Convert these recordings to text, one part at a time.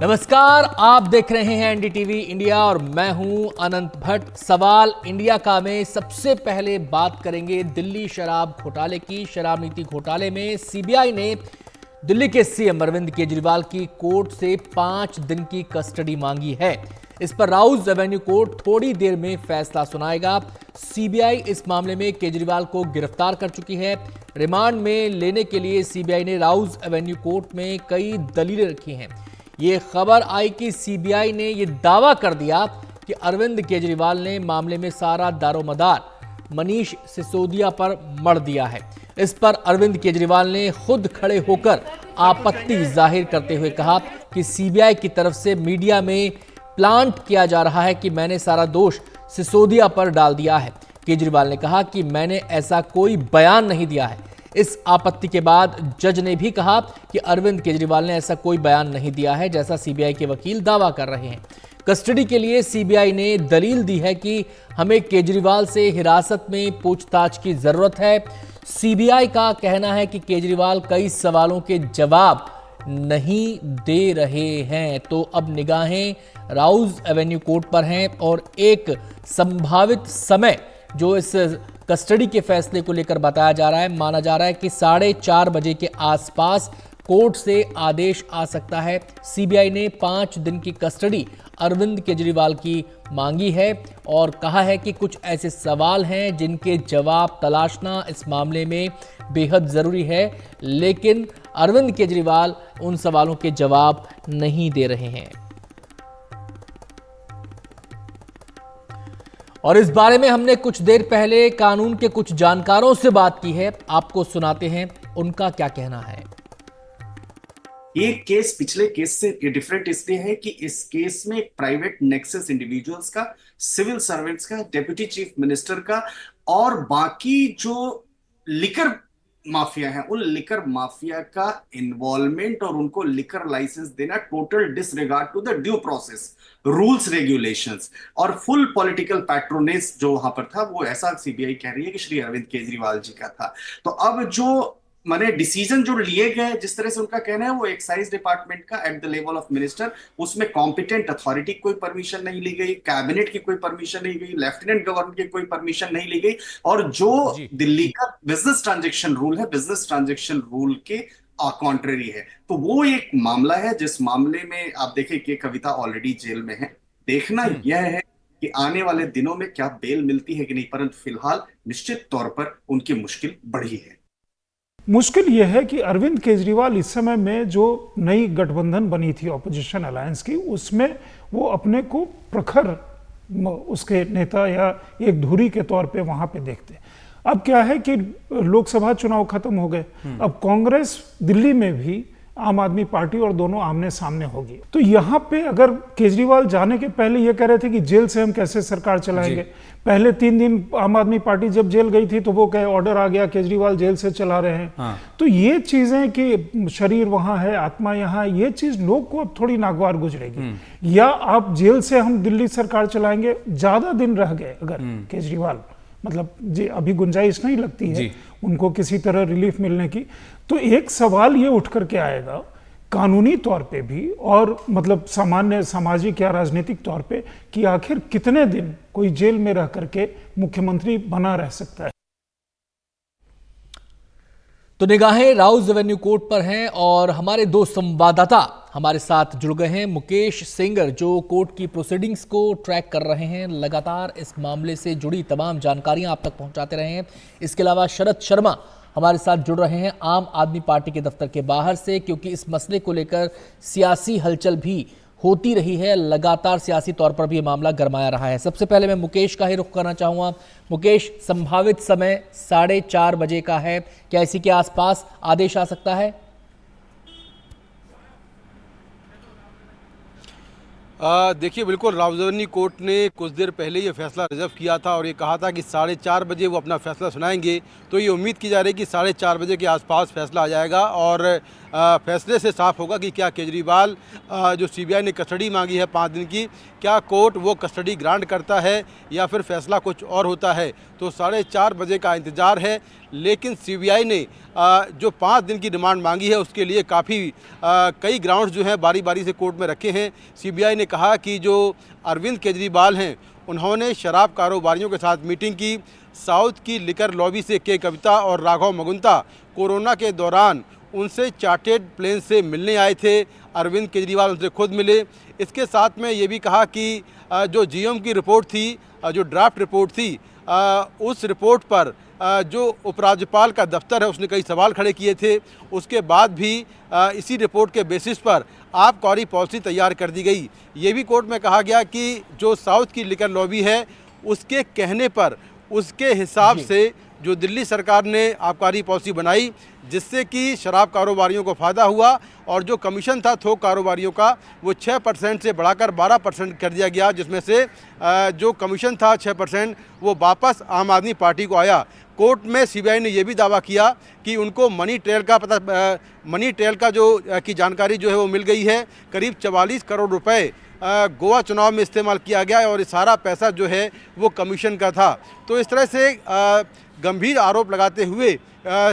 नमस्कार, आप देख रहे हैं एनडीटीवी इंडिया और मैं हूं अनंत भट्ट। सवाल इंडिया का में सबसे पहले बात करेंगे दिल्ली शराब घोटाले की। शराब नीति घोटाले में सीबीआई ने दिल्ली के सीएम अरविंद केजरीवाल की कोर्ट से 5 दिन की कस्टडी मांगी है। इस पर राउज एवेन्यू कोर्ट थोड़ी देर में फैसला सुनाएगा। सीबीआई इस मामले में केजरीवाल को गिरफ्तार कर चुकी है। रिमांड में लेने के लिए सीबीआई ने राउज एवेन्यू कोर्ट में कई दलीलें रखी हैं। ये खबर आई कि सीबीआई ने यह दावा कर दिया कि अरविंद केजरीवाल ने मामले में सारा दारोमदार मनीष सिसोदिया पर मढ़ दिया है। इस पर अरविंद केजरीवाल ने खुद खड़े होकर आपत्ति जाहिर करते हुए कहा कि सीबीआई की तरफ से मीडिया में प्लांट किया जा रहा है कि मैंने सारा दोष सिसोदिया पर डाल दिया है। केजरीवाल ने कहा कि मैंने ऐसा कोई बयान नहीं दिया है। इस आपत्ति के बाद जज ने भी कहा कि अरविंद केजरीवाल ने ऐसा कोई बयान नहीं दिया है जैसा सीबीआई के वकील दावा कर रहे हैं। कस्टडी के लिए सीबीआई ने दलील दी है कि हमें केजरीवाल से हिरासत में पूछताछ की जरूरत है। सीबीआई का कहना है कि केजरीवाल कई सवालों के जवाब नहीं दे रहे हैं। तो अब निगाहें राउज एवेन्यू कोर्ट पर हैं और एक संभावित समय जो इस कस्टडी के फैसले को लेकर बताया जा रहा है, माना जा रहा है कि 4:30 बजे के आसपास कोर्ट से आदेश आ सकता है। सीबीआई ने 5 दिन की कस्टडी अरविंद केजरीवाल की मांगी है और कहा है कि कुछ ऐसे सवाल हैं जिनके जवाब तलाशना इस मामले में बेहद जरूरी है, लेकिन अरविंद केजरीवाल उन सवालों के जवाब नहीं दे रहे हैं। और इस बारे में हमने कुछ देर पहले कानून के कुछ जानकारों से बात की है, आपको सुनाते हैं उनका क्या कहना है। ये केस पिछले केस से डिफरेंट इसलिए है कि इस केस में प्राइवेट नेक्सस इंडिविजुअल्स का, सिविल सर्वेंट्स का, डेप्यूटी चीफ मिनिस्टर का और बाकी जो लिकर माफिया है उन लिकर माफिया का इन्वॉल्वमेंट और उनको लिकर लाइसेंस देना total disregard to the due process, rules, regulations और फुल पॉलिटिकल पैट्रोनेज जो वहां पर था, वो ऐसा सीबीआई कह रही है कि श्री अरविंद केजरीवाल जी का था। तो अब जो माने डिसीजन जो लिए गए, जिस तरह से उनका कहना है, वो एक्साइज डिपार्टमेंट का at the level of minister, उसमें कॉम्पिटेंट अथॉरिटी की कोई परमिशन नहीं ली गई, कैबिनेट की कोई परमिशन नहीं गई, लेफ्टिनेंट गवर्नर की कोई परमिशन नहीं ली गई और जो दिल्ली का बिजनेस ट्रांजेक्शन रूल है, बिजनेस ट्रांजेक्शन रूल के कॉन्ट्रेरी है। तो वो एक मामला है जिस मामले में आप देखें कि कविता ऑलरेडी जेल में है। देखना यह है कि आने वाले दिनों में क्या बेल मिलती है कि नहीं, परंतु फिलहाल निश्चित तौर पर उनकी मुश्किल बढ़ी है। मुश्किल यह है कि अरविंद केजरीवाल इस समय में जो नई गठबंधन बनी थी ऑपोजिशन अलायंस की, उसमें वो अपने को प्रखर उसके नेता या एक धुरी के तौर पे वहां पे देखते। अब क्या है कि लोकसभा चुनाव खत्म हो गए, अब कांग्रेस दिल्ली में भी आम आदमी पार्टी और दोनों आमने सामने होगी। तो यहाँ पे अगर केजरीवाल जाने के पहले ये कह रहे थे कि जेल से हम कैसे सरकार चलाएंगे, पहले 3 दिन आम आदमी पार्टी जब जेल गई थी तो वो कहे ऑर्डर आ गया, केजरीवाल जेल से चला रहे हैं। हाँ। तो ये चीजें कि शरीर वहां है, आत्मा यहाँ, ये चीज लोग को अब थोड़ी नागवार गुजरेगी। या आप जेल से हम दिल्ली सरकार चलाएंगे, ज्यादा दिन रह गए अगर केजरीवाल, मतलब जी अभी गुंजाइश नहीं लगती है उनको किसी तरह रिलीफ मिलने की। तो एक सवाल ये उठ करके आएगा कानूनी तौर पे भी और मतलब सामान्य सामाजिक या राजनीतिक तौर पे कि आखिर कितने दिन कोई जेल में रह करके मुख्यमंत्री बना रह सकता है। तो निगाहें राउज एवेन्यू कोर्ट पर हैं और हमारे 2 संवाददाता हमारे साथ जुड़ गए हैं। मुकेश सिंगर जो कोर्ट की प्रोसीडिंग्स को ट्रैक कर रहे हैं, लगातार इस मामले से जुड़ी तमाम जानकारियां आप तक पहुंचाते रहे हैं। इसके अलावा शरद शर्मा हमारे साथ जुड़ रहे हैं आम आदमी पार्टी के दफ्तर के बाहर से, क्योंकि इस मसले को लेकर सियासी हलचल भी होती रही है। लगातार सियासी तौर पर भी ये मामला गरमाया रहा है। सबसे पहले मैं मुकेश का ही रुख करना चाहूँगा। मुकेश, संभावित समय 4:30 बजे का है, क्या इसी के आसपास आदेश आ सकता है? देखिए, बिल्कुल राउज एवेन्यू कोर्ट ने कुछ देर पहले ये फैसला रिजर्व किया था और ये कहा था कि 4:30 बजे वो अपना फैसला सुनाएंगे। तो ये उम्मीद की जा रही है कि 4:30 बजे के आसपास फैसला आ जाएगा और फैसले से साफ होगा कि क्या केजरीवाल जो सीबीआई ने कस्टडी मांगी है 5 दिन की, क्या कोर्ट वो कस्टडी ग्रांट करता है या फिर फैसला कुछ और होता है। तो 4:30 बजे का इंतज़ार है, लेकिन सीबीआई ने जो 5 दिन की रिमांड मांगी है उसके लिए काफ़ी कई ग्राउंड्स जो हैं बारी बारी से कोर्ट में रखे हैं। सीबीआई ने कहा कि जो अरविंद केजरीवाल हैं उन्होंने शराब कारोबारियों के साथ मीटिंग की, साउथ की लिकर लॉबी से के कविता और राघव मगुंता कोरोना के दौरान उनसे चार्टेड प्लेन से मिलने आए थे, अरविंद केजरीवाल उनसे खुद मिले। इसके साथ में ये भी कहा कि जो जीएम की रिपोर्ट थी, जो ड्राफ्ट रिपोर्ट थी, उस रिपोर्ट पर जो उपराज्यपाल का दफ्तर है उसने कई सवाल खड़े किए थे। उसके बाद भी इसी रिपोर्ट के बेसिस पर आबकारी पॉलिसी तैयार कर दी गई। ये भी कोर्ट में कहा गया कि जो साउथ की लिकर लॉबी है उसके कहने पर, उसके हिसाब से जो दिल्ली सरकार ने आबकारी पॉलिसी बनाई, जिससे कि शराब कारोबारियों को फ़ायदा हुआ और जो कमीशन था थोक कारोबारियों का वो 6% से बढ़ाकर 12% कर दिया गया, जिसमें से जो कमीशन था 6% वो वापस आम आदमी पार्टी को आया। कोर्ट में सीबीआई ने यह भी दावा किया कि उनको मनी ट्रेल का जो की जानकारी जो है वो मिल गई है। करीब 44 करोड़ रुपए गोवा चुनाव में इस्तेमाल किया गया और ये सारा पैसा जो है वो कमीशन का था। तो इस तरह से गंभीर आरोप लगाते हुए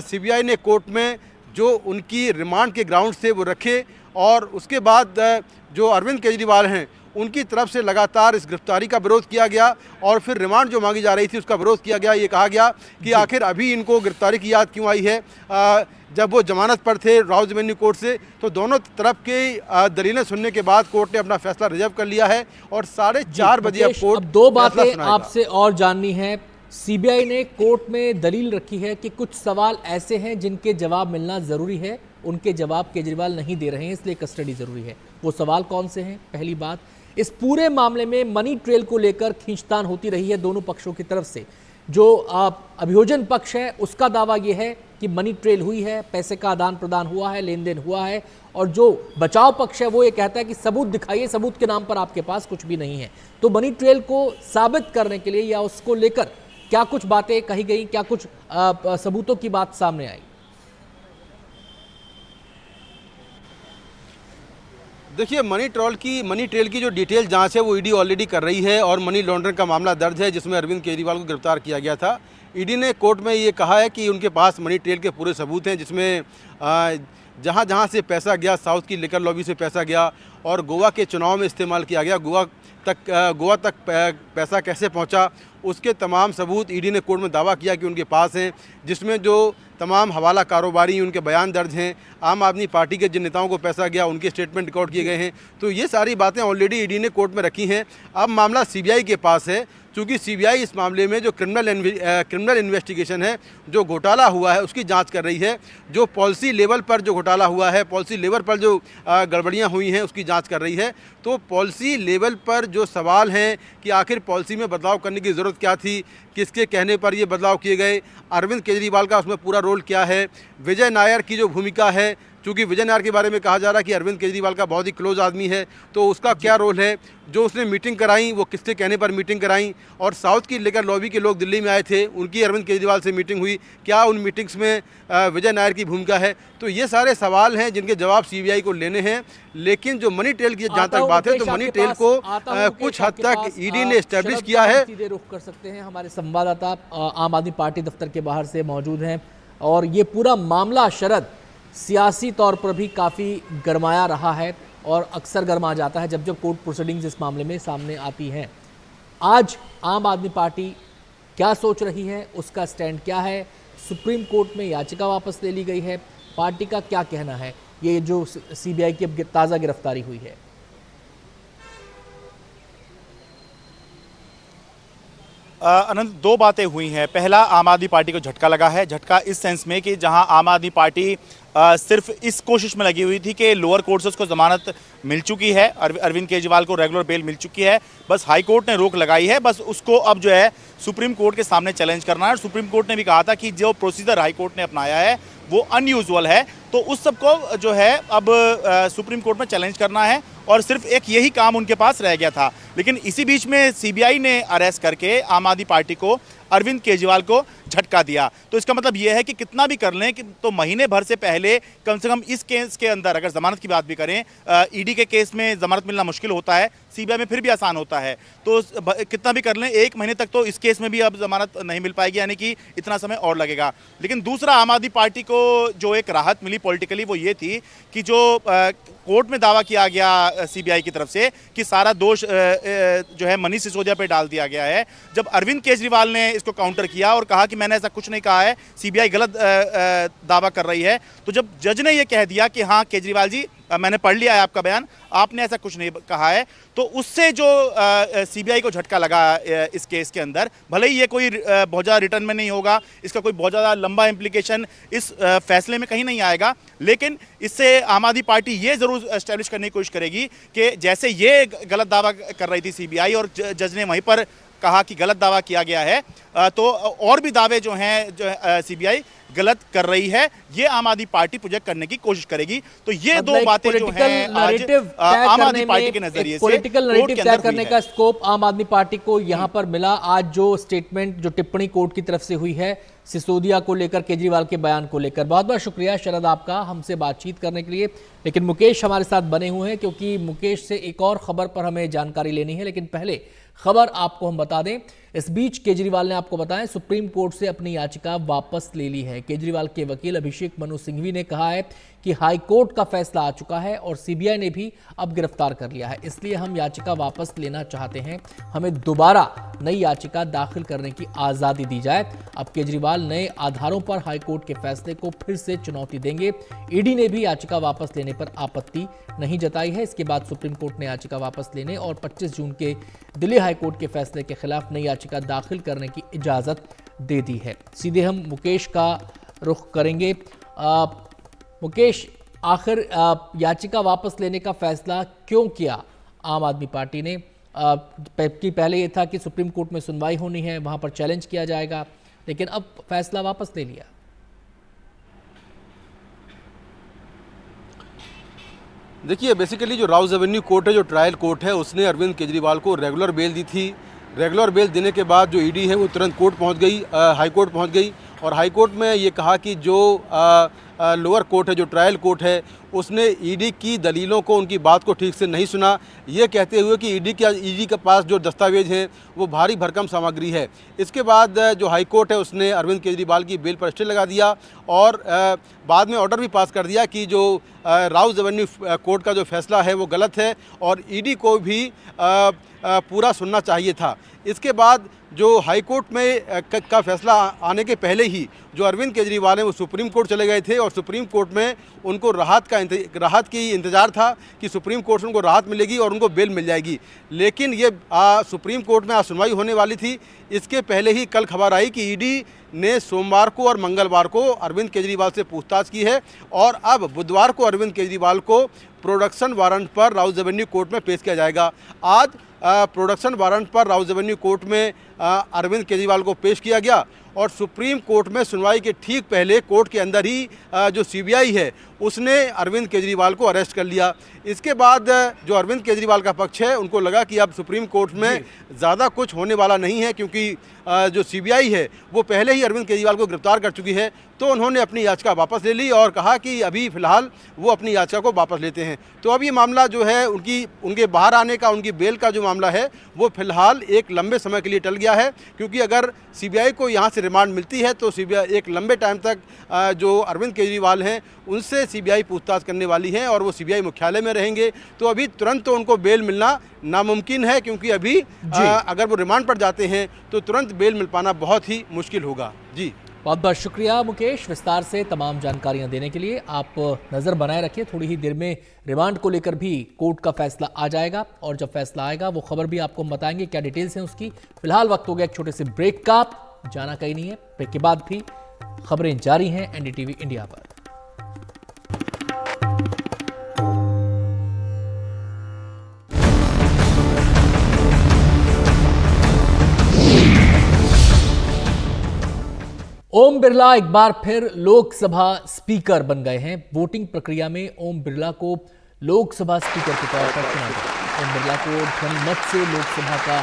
सीबीआई ने कोर्ट में जो उनकी रिमांड के ग्राउंड थे वो रखे और उसके बाद जो अरविंद केजरीवाल हैं उनकी तरफ से लगातार इस गिरफ्तारी का विरोध किया गया और फिर रिमांड जो मांगी जा रही थी उसका विरोध किया गया। ये कहा गया कि आखिर अभी इनको गिरफ्तारी की याद क्यों आई है, जब वो जमानत पर थे राउज एवेन्यू कोर्ट से। तो दोनों तरफ के दलीलें सुनने के बाद कोर्ट ने अपना फैसला रिजर्व कर लिया है और 4:30 बजे अब कोर्ट अब 2 बातें आपसे और जाननी है। सीबीआई ने कोर्ट में दलील रखी है कि कुछ सवाल ऐसे हैं जिनके जवाब मिलना जरूरी है, उनके जवाब केजरीवाल नहीं दे रहे हैं, इसलिए कस्टडी जरूरी है। वो सवाल कौन से हैं? पहली बात, इस पूरे मामले में मनी ट्रेल को लेकर खींचतान होती रही है दोनों पक्षों की तरफ से। जो अभियोजन पक्ष है उसका दावा यह है कि मनी ट्रेल हुई है, पैसे का आदान प्रदान हुआ है, लेन देन हुआ है, और जो बचाव पक्ष है वो ये कहता है कि सबूत दिखाइए, सबूत के नाम पर आपके पास कुछ भी नहीं है। तो मनी ट्रेल को साबित करने के लिए या उसको लेकर क्या कुछ बातें कही गई, क्या कुछ सबूतों की बात सामने आई? देखिए, मनी ट्रेल की जो डिटेल जांच है वो ईडी ऑलरेडी कर रही है और मनी लॉन्ड्रिंग का मामला दर्ज है जिसमें अरविंद केजरीवाल को गिरफ्तार किया गया था। ईडी ने कोर्ट में ये कहा है कि उनके पास मनी ट्रेल के पूरे सबूत हैं, जिसमें जहां जहां से पैसा गया, साउथ की लिकर लॉबी से पैसा गया और गोवा के चुनाव में इस्तेमाल किया गया, गोवा तक पैसा कैसे पहुंचा, उसके तमाम सबूत ईडी ने कोर्ट में दावा किया कि उनके पास हैं, जिसमें जो तमाम हवाला कारोबारी उनके बयान दर्ज हैं, आम आदमी पार्टी के जिन नेताओं को पैसा गया उनके स्टेटमेंट रिकॉर्ड किए गए हैं। तो ये सारी बातें ऑलरेडी ईडी ने कोर्ट में रखी हैं। अब मामला सीबीआई के पास है, क्योंकि सीबीआई इस मामले में जो क्रिमिनल इन्वेस्टिगेशन है, जो घोटाला हुआ है उसकी जांच कर रही है। जो पॉलिसी लेवल पर जो घोटाला हुआ है, पॉलिसी लेवल पर जो गड़बड़ियां हुई हैं उसकी जांच कर रही है। तो पॉलिसी लेवल पर जो सवाल हैं कि आखिर पॉलिसी में बदलाव करने की ज़रूरत क्या थी, किसके कहने पर ये बदलाव किए गए, अरविंद केजरीवाल का उसमें पूरा रोल क्या है, विजय नायर की जो भूमिका है, चूँकि विजय नायर के बारे में कहा जा रहा है कि अरविंद केजरीवाल का बहुत ही क्लोज आदमी है, तो उसका क्या रोल है, जो उसने मीटिंग कराई वो किसके कहने पर मीटिंग कराई, और साउथ की लिकर लॉबी के लोग दिल्ली में आए थे, उनकी अरविंद केजरीवाल से मीटिंग हुई, क्या उन मीटिंग्स में विजय नायर की भूमिका है। तो ये सारे सवाल हैं जिनके जवाब सीबीआई को लेने हैं। लेकिन जो मनी ट्रेल की जहाँ तक बात है, तो मनी ट्रेल को कुछ हद तक ईडी ने एस्टेब्लिश किया है। सीधे रुख कर सकते हैं, हमारे संवाददाता आम आदमी पार्टी दफ्तर के बाहर से मौजूद हैं, और ये पूरा मामला शरद सियासी तौर पर भी काफ़ी गरमाया रहा है और अक्सर गरमा जाता है जब जब कोर्ट प्रोसीडिंग्स इस मामले में सामने आती हैं। आज आम आदमी पार्टी क्या सोच रही है, उसका स्टैंड क्या है, सुप्रीम कोर्ट में याचिका वापस ले ली गई है, पार्टी का क्या कहना है, ये जो सीबीआई की अब ताज़ा गिरफ्तारी हुई है? अनंत, 2 बातें हुई हैं। पहला, आम आदमी पार्टी को झटका लगा है। झटका इस सेंस में कि जहां आम आदमी पार्टी सिर्फ इस कोशिश में लगी हुई थी कि लोअर कोर्ट से उसको जमानत मिल चुकी है, अरविंद केजरीवाल को रेगुलर बेल मिल चुकी है, बस हाई कोर्ट ने रोक लगाई है, बस उसको अब जो है सुप्रीम कोर्ट के सामने चैलेंज करना है। और सुप्रीम कोर्ट ने भी कहा था कि जो प्रोसीजर हाई कोर्ट ने अपनाया है वो अनयूजुअल है, तो उस सब को जो है अब सुप्रीम कोर्ट में चैलेंज करना है और सिर्फ एक यही काम उनके पास रह गया था। लेकिन इसी बीच में सीबीआई ने अरेस्ट करके आम आदमी पार्टी को अरविंद केजरीवाल को झटका दिया। तो इसका मतलब यह है कि कितना भी कर लें कि तो महीने भर से पहले कम से कम इस केस के अंदर अगर जमानत की बात भी करें, ईडी के केस में जमानत मिलना मुश्किल होता है, सीबीआई में फिर भी आसान होता है, तो कितना भी कर लें 1 महीने तक तो इस केस में भी अब जमानत नहीं मिल पाएगी, यानी कि इतना समय और लगेगा। लेकिन दूसरा आम आदमी पार्टी को जो एक राहत मिली पॉलिटिकली वो ये थी कि जो कोर्ट में दावा किया गया सीबीआई की तरफ से कि सारा दोष जो है मनीष सिसोदिया पे डाल दिया गया है, जब अरविंद केजरीवाल ने इसको काउंटर किया और कहा कि मैंने ऐसा कुछ नहीं कहा है, सीबीआई गलत दावा कर रही है, तो जब जज ने ये कह दिया कि हाँ केजरीवाल जी मैंने पढ़ लिया है आपका बयान, आपने ऐसा कुछ नहीं कहा है, तो उससे जो सीबीआई को झटका लगा इस केस के अंदर, भले ही ये कोई बहुत ज़्यादा रिटर्न में नहीं होगा, इसका कोई बहुत ज़्यादा लंबा इम्प्लीकेशन इस फैसले में कहीं नहीं आएगा, लेकिन इससे आम आदमी पार्टी ये ज़रूर एस्टेब्लिश करने की कोशिश करेगी कि जैसे ये गलत दावा कर रही थी सीबीआई और जज ने वहीं पर कहा कि गलत दावा किया गया है, तो और भी दावे जो हैं जो सीबीआई गलत कर रही है, ये आम आदमी पार्टी प्रोजेक्ट करने की कोशिश करेगी। तो ये दो बातें जो हैं आज आम आदमी पार्टी के नजरिए से पॉलिटिकल नैरेटिव तय करने का स्कोप आम आदमी पार्टी को यहां पर मिला। आज जो स्टेटमेंट, जो टिप्पणी कोर्ट की तरफ से हुई है सिसोदिया को लेकर, केजरीवाल के बयान को लेकर, बहुत बहुत शुक्रिया शरद आपका हमसे बातचीत करने के लिए। लेकिन मुकेश हमारे साथ बने हुए हैं क्योंकि मुकेश से एक और खबर पर हमें जानकारी लेनी है। लेकिन पहले खबर आपको हम बता दें, इस बीच केजरीवाल ने आपको बताया सुप्रीम कोर्ट से अपनी याचिका वापस ले ली है। केजरीवाल के वकील अभिषेक मनु सिंघवी ने कहा है कि हाई कोर्ट का फैसला आ चुका है और सीबीआई ने भी अब गिरफ्तार कर लिया है, इसलिए हम याचिका वापस लेना चाहते हैं, हमें दोबारा नई याचिका दाखिल करने की आज़ादी दी जाए। अब केजरीवाल नए आधारों पर हाई कोर्ट के फैसले को फिर से चुनौती देंगे। ईडी ने भी याचिका वापस लेने पर आपत्ति नहीं जताई है। इसके बाद सुप्रीम कोर्ट ने याचिका वापस लेने और 25 जून के दिल्ली हाई कोर्ट के फैसले के खिलाफ नई याचिका दाखिल करने की इजाजत दे दी है। सीधे हम मुकेश का रुख करेंगे। मुकेश, आखिर याचिका वापस लेने का फैसला क्यों किया आम आदमी पार्टी ने? कि पहले ये था कि सुप्रीम कोर्ट में सुनवाई होनी है, वहां पर चैलेंज किया जाएगा, लेकिन अब फैसला वापस ले लिया। देखिए, बेसिकली जो राउज एवेन्यू कोर्ट है, जो ट्रायल कोर्ट है, उसने अरविंद केजरीवाल को रेगुलर बेल दी थी। रेगुलर बेल देने के बाद जो ईडी है वो तुरंत कोर्ट पहुंच गई, हाई कोर्ट पहुंच गई और हाई कोर्ट में ये कहा कि जो लोअर कोर्ट है, जो ट्रायल कोर्ट है, उसने ईडी की दलीलों को, उनकी बात को ठीक से नहीं सुना, ये कहते हुए कि ईडी के पास जो दस्तावेज हैं वो भारी भरकम सामग्री है। इसके बाद जो हाई कोर्ट है उसने अरविंद केजरीवाल की बेल पर स्टे लगा दिया और बाद में ऑर्डर भी पास कर दिया कि जो राउज एवेन्यू कोर्ट का जो फैसला है वो गलत है और ईडी को भी पूरा सुनना चाहिए था। इसके बाद जो हाई कोर्ट में का फैसला आने के पहले ही जो अरविंद केजरीवाल हैं वो सुप्रीम कोर्ट चले गए थे और सुप्रीम कोर्ट में उनको राहत की इंतज़ार था कि सुप्रीम कोर्ट से उनको राहत मिलेगी और उनको बेल मिल जाएगी। लेकिन ये सुप्रीम कोर्ट में आज सुनवाई होने वाली थी, इसके पहले ही कल खबर आई कि ईडी ने सोमवार को और मंगलवार को अरविंद केजरीवाल से पूछताछ की है और अब बुधवार को अरविंद केजरीवाल को प्रोडक्शन वारंट पर राउज एवेन्यू कोर्ट में पेश किया जाएगा। आज प्रोडक्शन वारंट पर राउज एवेन्यू कोर्ट में अरविंद केजरीवाल को पेश किया गया और सुप्रीम कोर्ट में सुनवाई के ठीक पहले कोर्ट के अंदर ही जो सीबीआई है उसने अरविंद केजरीवाल को अरेस्ट कर लिया। इसके बाद जो अरविंद केजरीवाल का पक्ष है उनको लगा कि अब सुप्रीम कोर्ट में ज़्यादा कुछ होने वाला नहीं है क्योंकि जो सीबीआई है वो पहले ही अरविंद केजरीवाल को गिरफ्तार कर चुकी है, तो उन्होंने अपनी याचिका वापस ले ली और कहा कि अभी फ़िलहाल वो अपनी याचिका को वापस लेते हैं। तो अब ये मामला जो है उनके बाहर आने का, उनकी बेल का जो मामला है वो फ़िलहाल एक लंबे समय के लिए टल गया है, क्योंकि अगर सीबीआई को यहाँ से रिमांड मिलती है तो सीबीआई एक लंबे टाइम तक जो अरविंद केजरीवाल हैं उनसे सीबीआई पूछताछ करने वाली है और वो सीबीआई मुख्यालय में रहेंगे। तो अभी तुरंत तो उनको बेल मिलना नामुमकिन है, क्योंकि अभी अगर वो रिमांड पर जाते हैं तो तुरंत बेल मिल पाना बहुत ही मुश्किल होगा। जी, बहुत बहुत शुक्रिया मुकेश विस्तार से तमाम जानकारियां देने के लिए। आप नज़र बनाए रखिए, थोड़ी ही देर में रिमांड को लेकर भी कोर्ट का फैसला आ जाएगा और जब फैसला आएगा वो खबर भी आपको हम बताएंगे क्या डिटेल्स हैं उसकी। फिलहाल वक्त हो गया एक छोटे से ब्रेक का, जाना कहीं नहीं है। ब्रेक के बाद भी खबरें जारी हैं एनडीटीवी इंडिया पर। ओम बिरला एक बार फिर लोकसभा स्पीकर बन गए हैं। वोटिंग प्रक्रिया में ओम बिरला को लोकसभा स्पीकर के तौर पर चुना गया। ओम बिरला को ध्वनि मत से लोकसभा का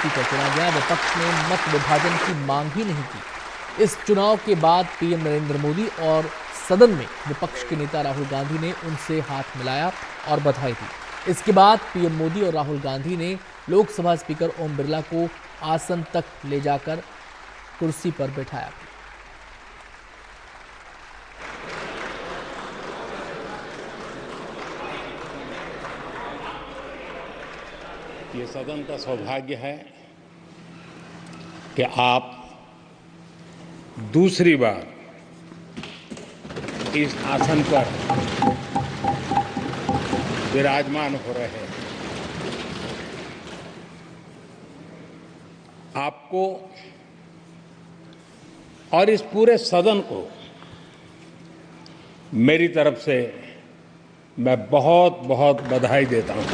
स्पीकर चुना गया। विपक्ष ने मत विभाजन की मांग ही नहीं की। इस चुनाव के बाद पीएम नरेंद्र मोदी और सदन में विपक्ष के नेता राहुल गांधी ने उनसे हाथ मिलाया और बधाई दी। इसके बाद पीएम मोदी और राहुल गांधी ने लोकसभा स्पीकर ओम बिरला को आसन तक ले जाकर कुर्सी पर बैठाया। ये सदन का सौभाग्य है कि आप दूसरी बार इस आसन पर विराजमान हो रहे हैं। आपको और इस पूरे सदन को मेरी तरफ से मैं बहुत बहुत बधाई देता हूं।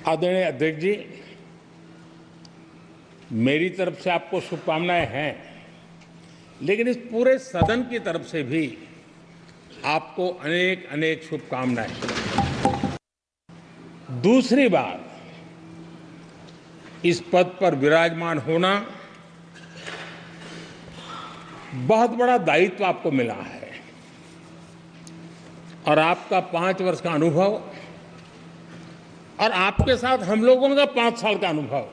आदरणीय अध्यक्ष जी, मेरी तरफ से आपको शुभकामनाएं हैं, लेकिन इस पूरे सदन की तरफ से भी आपको अनेक अनेक शुभकामनाएं। दूसरी बार इस पद पर विराजमान होना बहुत बड़ा दायित्व आपको मिला है और आपका 5 वर्ष का अनुभव और आपके साथ हम लोगों का 5 साल का अनुभव,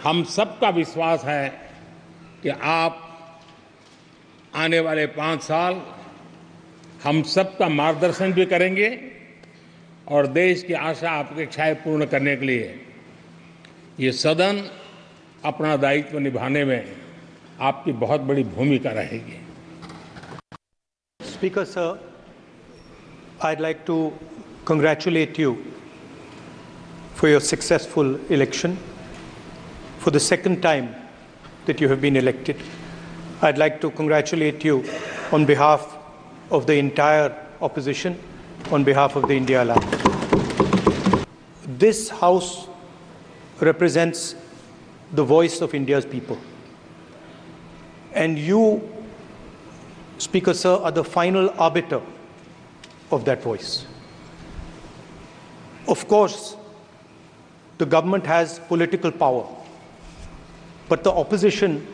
हम सबका विश्वास है कि आप आने वाले 5 साल हम सबका मार्गदर्शन भी करेंगे और देश की आशा अपेक्षाएं पूर्ण करने के लिए ये सदन अपना दायित्व निभाने में आपकी बहुत बड़ी भूमिका रहेगी। Speaker sir, I'd like to congratulate you for your successful election. For the second time that you have been elected, I'd like to congratulate you on behalf of the entire opposition, on behalf of the India Alliance. This House represents the voice of India's people. And you, Speaker sir, are the final arbiter of that voice. Of course, the government has political power, but the opposition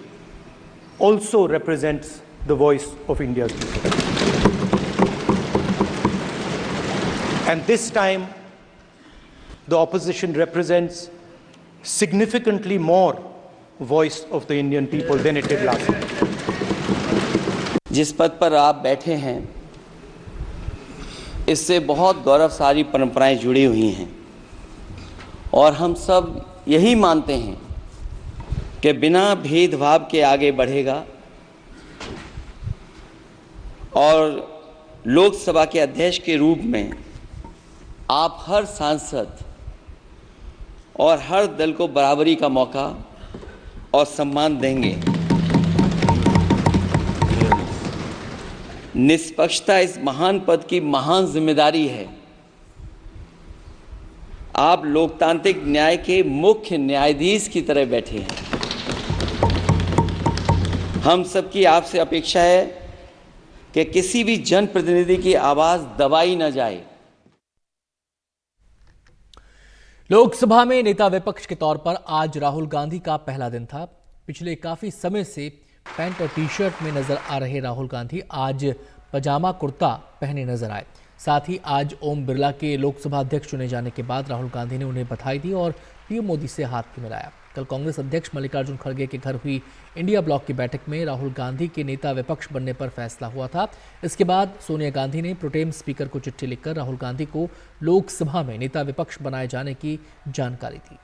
also represents the voice of India's people. And this time, the opposition represents significantly more voice of the Indian people than it did last time. जिस पद पर आप बैठे हैं, इससे बहुत गौरवशाली परंपराएं जुड़ी हुई हैं और हम सब यही मानते हैं कि बिना भेदभाव के आगे बढ़ेगा और लोकसभा के अध्यक्ष के रूप में आप हर सांसद और हर दल को बराबरी का मौका और सम्मान देंगे। निष्पक्षता इस महान पद की महान जिम्मेदारी है। आप लोकतांत्रिक न्याय के मुख्य न्यायाधीश की तरह बैठे हैं। हम सबकी आपसे अपेक्षा है कि किसी भी जनप्रतिनिधि की आवाज दबाई न जाए। लोकसभा में नेता विपक्ष के तौर पर आज राहुल गांधी का पहला दिन था। पिछले काफी समय से पैंट और टी शर्ट में नजर आ रहे राहुल गांधी आज पजामा कुर्ता पहने नजर आए। साथ ही आज ओम बिरला के लोकसभा अध्यक्ष चुने जाने के बाद राहुल गांधी ने उन्हें बधाई दी और पीएम मोदी से हाथ भी मिलाया। कल कांग्रेस अध्यक्ष मल्लिकार्जुन खड़गे के घर हुई इंडिया ब्लॉक की बैठक में राहुल गांधी के नेता विपक्ष बनने पर फैसला हुआ था। इसके बाद सोनिया गांधी ने प्रोटेम स्पीकर को चिट्ठी लिखकर राहुल गांधी को लोकसभा में नेता विपक्ष बनाए जाने की जानकारी दी।